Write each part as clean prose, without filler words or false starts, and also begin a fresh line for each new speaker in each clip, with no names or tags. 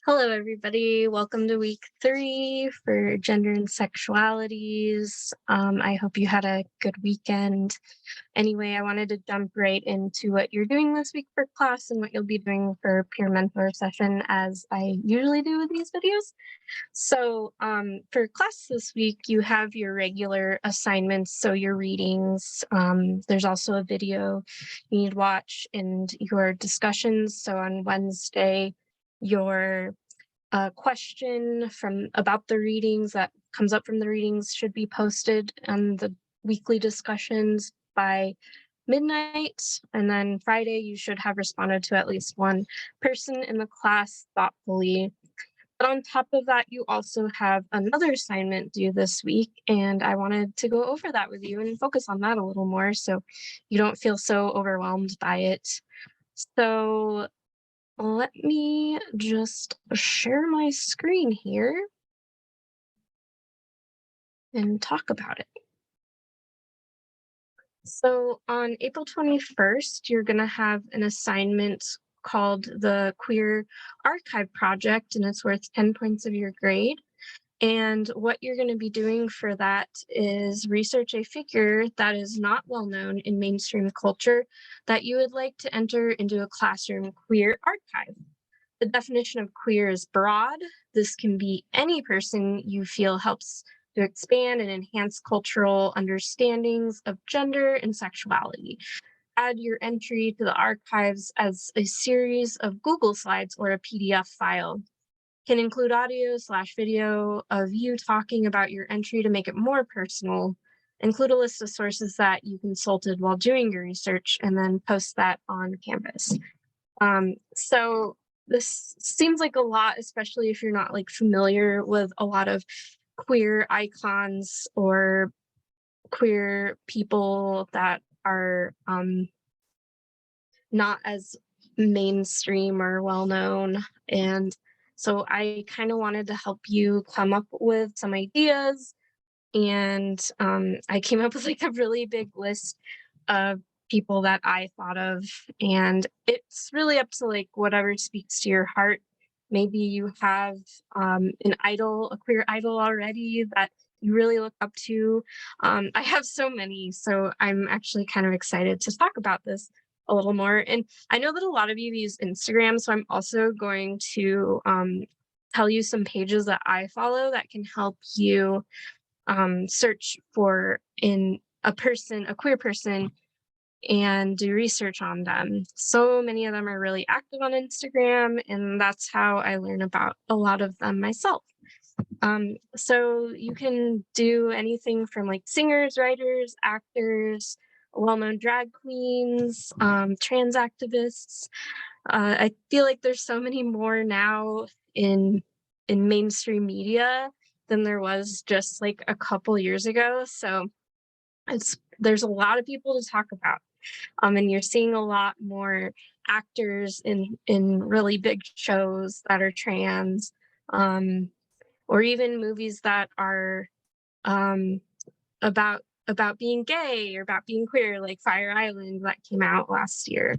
Hello, everybody. Welcome to week 3 for gender and sexualities. I hope you had a good weekend. Anyway, I wanted to jump right into what you're doing this week for class and what you'll be doing for peer mentor session, as I usually do with these videos. So for class this week, you have your regular assignments, so your readings. There's also a video you need to watch and your discussions. So on Wednesday, your question about the readings that comes up from the readings should be posted on the weekly discussions by midnight. And then Friday, you should have responded to at least one person in the class thoughtfully. But on top of that, you also have another assignment due this week, and I wanted to go over that with you and focus on that a little more so you don't feel so overwhelmed by it. So let me just share my screen here and talk about it. So on April 21st, you're going to have an assignment called the Queer Archive Project, and it's worth 10 points of your grade. And what you're going to be doing for that is research a figure that is not well known in mainstream culture that you would like to enter into a classroom queer archive. The definition of queer is broad. This can be any person you feel helps to expand and enhance cultural understandings of gender and sexuality. Add your entry to the archives as a series of Google Slides or a PDF file. Can include audio/video of you talking about your entry to make it more personal. Include a list of sources that you consulted while doing your research, and then post that on Canvas. So this seems like a lot, especially if you're not like familiar with a lot of queer icons or queer people that are not as mainstream or well known. And so I kind of wanted to help you come up with some ideas. And I came up with like a really big list of people that I thought of. And it's really up to like whatever speaks to your heart. Maybe you have an idol, a queer idol already that you really look up to. I have so many, so I'm actually kind of excited to talk about this a little more. And I know that a lot of you use Instagram, so I'm also going to tell you some pages that I follow that can help you search for a queer person, and do research on them. So many of them are really active on Instagram, and that's how I learn about a lot of them myself. So you can do anything from like singers, writers, actors, well-known drag queens, trans activists. I feel like there's so many more now in mainstream media than there was just like a couple years ago. So there's a lot of people to talk about. And you're seeing a lot more actors in really big shows that are trans, or even movies that are about being gay or about being queer, like Fire Island that came out last year.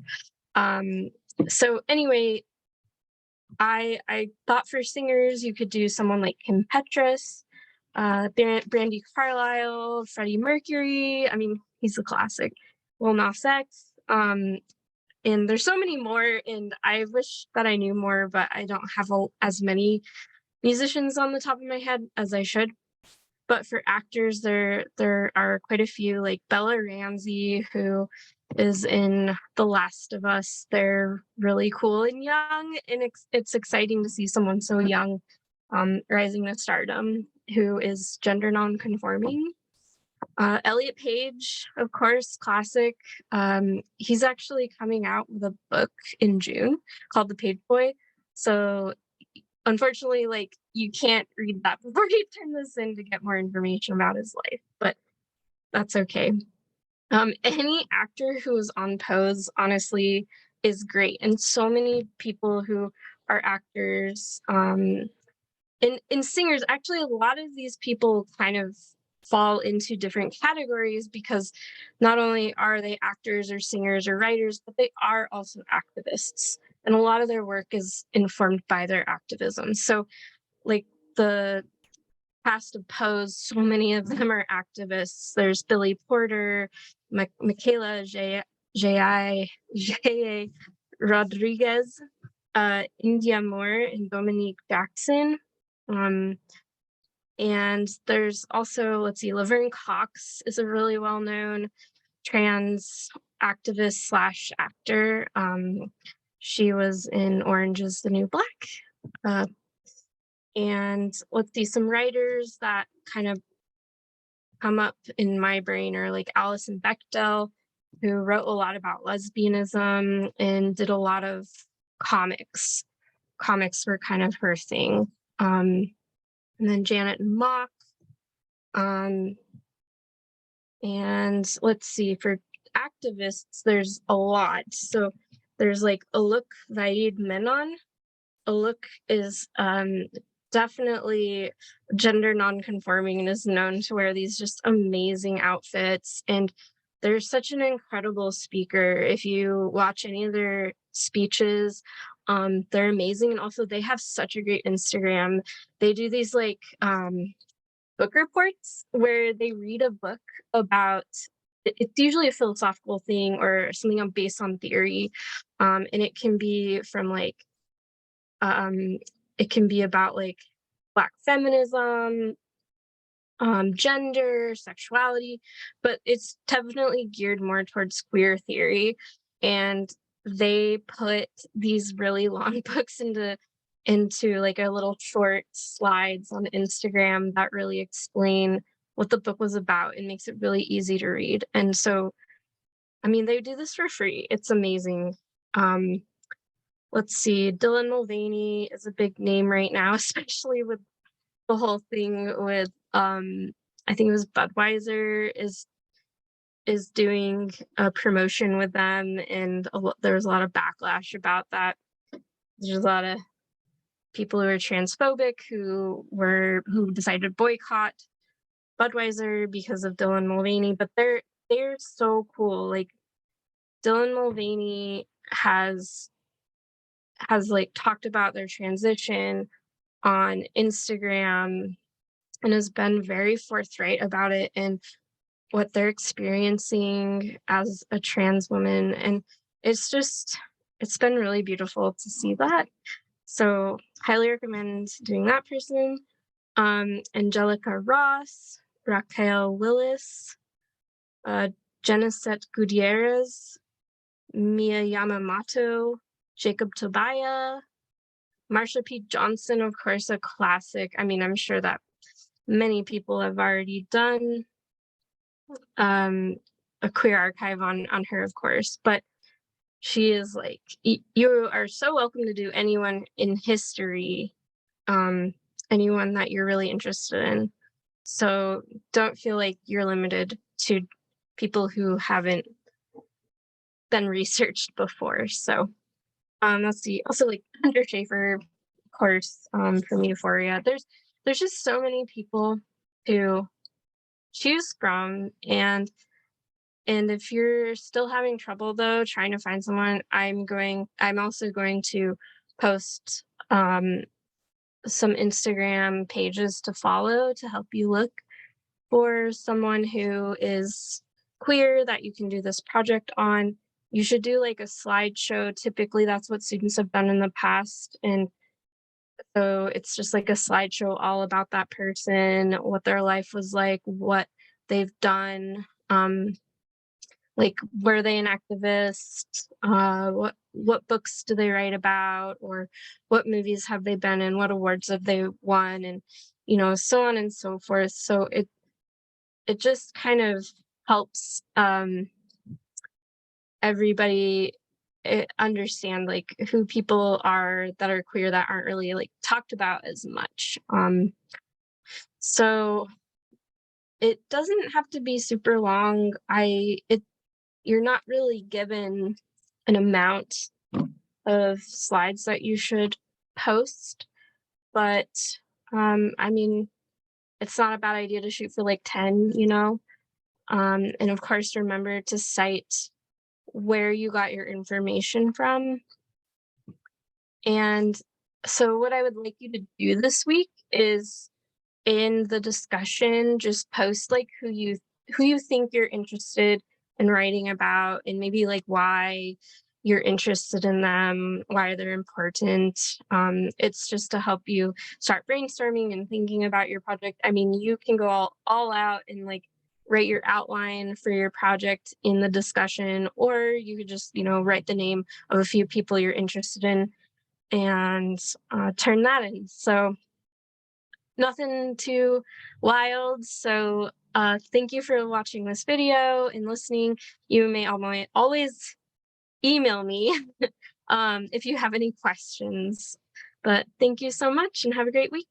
So anyway, I thought for singers you could do someone like Kim Petras, Brandy Carlisle, Freddie Mercury. I mean, he's a classic. Lil Nas X. And there's so many more, and I wish that I knew more, but I don't have as many musicians on the top of my head as I should. But for actors, there are quite a few, like Bella Ramsey, who is in The Last of Us. They're really cool and young, and it's exciting to see someone so young rising to stardom who is gender non-conforming. Elliot Page, of course, classic. He's actually coming out with a book in June called The Page Boy. So unfortunately, like, you can't read that before you turn this in to get more information about his life, but that's okay. Any actor who is on Pose, honestly, is great. And so many people who are actors, and singers, actually, a lot of these people kind of fall into different categories because not only are they actors or singers or writers, but they are also activists and a lot of their work is informed by their activism. So, like the cast of Pose, so many of them are activists. There's Billy Porter, Michaela J.I. Rodriguez, India Moore, and Dominique Jackson. Um, and there's also, let's see, Laverne Cox is a really well known trans activist slash actor. She was in Orange is the New Black. Uh, and let's see, some writers that kind of come up in my brain are like Alison Bechdel, who wrote a lot about lesbianism and did a lot of comics. Comics were kind of her thing. And then Janet Mock. Um, and let's see, for activists, there's a lot. So there's like Aluk Vaid Menon. Aluk is definitely gender nonconforming and is known to wear these just amazing outfits. And they're such an incredible speaker. If you watch any of their speeches, they're amazing. And also they have such a great Instagram. They do these like book reports where they read a book about, it's usually a philosophical thing or something based on theory. And it can be from like it can be about like Black feminism, gender, sexuality, but it's definitely geared more towards queer theory. And they put these really long books into like a little short slides on Instagram that really explain what the book was about and makes it really easy to read. And so, I mean, they do this for free. It's amazing. Let's see, Dylan Mulvaney is a big name right now, especially with the whole thing with I think it was Budweiser is doing a promotion with them, and there was a lot of backlash about that. There's a lot of people who are transphobic who decided to boycott Budweiser because of Dylan Mulvaney, but they're so cool. Like Dylan Mulvaney has like talked about their transition on Instagram and has been very forthright about it and what they're experiencing as a trans woman. And it's been really beautiful to see that. So highly recommend doing that person. Angelica Ross, Raquel Willis, Genesette Gutierrez, Mia Yamamoto, Jacob Tobiah, Marsha P. Johnson, of course, a classic. I mean, I'm sure that many people have already done a queer archive on her, of course, but she is like, you are so welcome to do anyone in history, anyone that you're really interested in. So don't feel like you're limited to people who haven't been researched before. So let's see, also like Hunter Schafer, of course, from Euphoria. There's just so many people to choose from, and if you're still having trouble though trying to find someone, I'm also going to post some Instagram pages to follow to help you look for someone who is queer that you can do this project on. You should do like a slideshow. Typically that's what students have done in the past, and so it's just like a slideshow all about that person, what their life was like, what they've done, like were they an activist, what books do they write about, or what movies have they been in, what awards have they won, and so on and so forth. So it just kind of helps everybody understand like who people are that are queer that aren't really like talked about as much. So it doesn't have to be super long. You're not really given an amount of slides that you should post, but I mean, it's not a bad idea to shoot for like 10, and of course remember to cite where you got your information from. And so what I would like you to do this week is in the discussion, just post like who you think you're interested in writing about and maybe like why you're interested in them, why they're important. It's just to help you start brainstorming and thinking about your project. I mean, you can go all out and like write your outline for your project in the discussion, or you could just, write the name of a few people you're interested in and turn that in. So nothing too wild. So thank you for watching this video and listening. You may always email me if you have any questions. But thank you so much and have a great week.